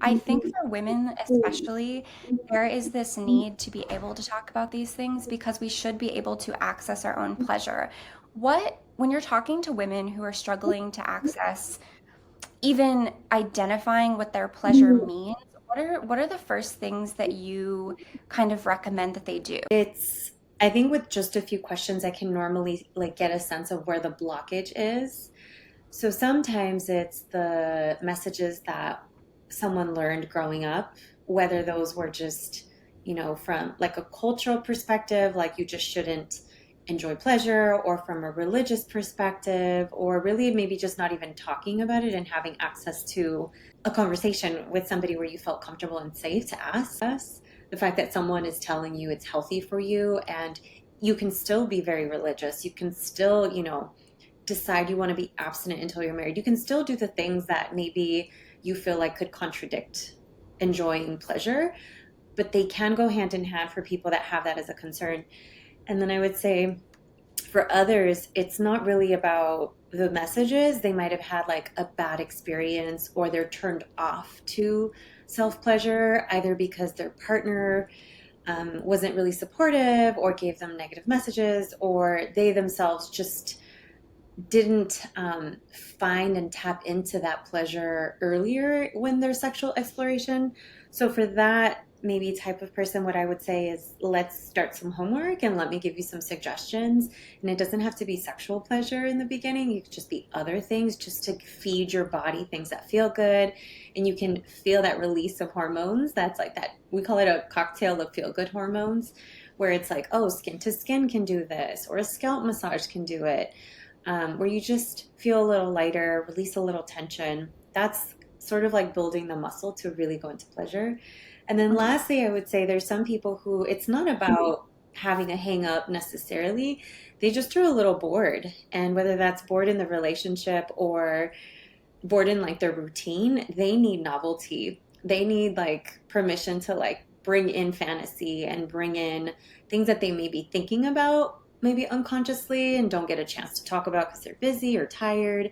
I think for women especially, there is this need to be able to talk about these things because we should be able to access our own pleasure. When you're talking to women who are struggling to access even identifying what their pleasure means, what are the first things that you kind of recommend that they do? It's, I think with just a few questions, I can normally like get a sense of where the blockage is. So sometimes it's the messages that someone learned growing up, whether those were just, from like a cultural perspective, like you just shouldn't enjoy pleasure, or from a religious perspective, or really maybe just not even talking about it and having access to a conversation with somebody where you felt comfortable and safe to ask us. The fact that someone is telling you it's healthy for you, and you can still be very religious. You can still, decide you want to be abstinent until you're married. You can still do the things that maybe you feel like could contradict enjoying pleasure, but they can go hand in hand for people that have that as a concern. And then I would say for others, it's not really about the messages. They might have had like a bad experience, or they're turned off to self pleasure, either because their partner wasn't really supportive or gave them negative messages, or they themselves just didn't find and tap into that pleasure earlier when there's sexual exploration. So for that maybe type of person, what I would say is let's start some homework and let me give you some suggestions. And it doesn't have to be sexual pleasure in the beginning. You could just be other things just to feed your body things that feel good. And you can feel that release of hormones. That's like that. We call it a cocktail of feel good hormones, where it's like, oh, skin to skin can do this, or a scalp massage can do it, where you just feel a little lighter, release a little tension. That's sort of like building the muscle to really go into pleasure. And then Mhm. lastly, I would say there's some people who it's not about having a hang up necessarily. They just are a little bored. And whether that's bored in the relationship or bored in like their routine, they need novelty. They need like permission to like bring in fantasy and bring in things that they may be thinking about maybe unconsciously and don't get a chance to talk about because they're busy or tired.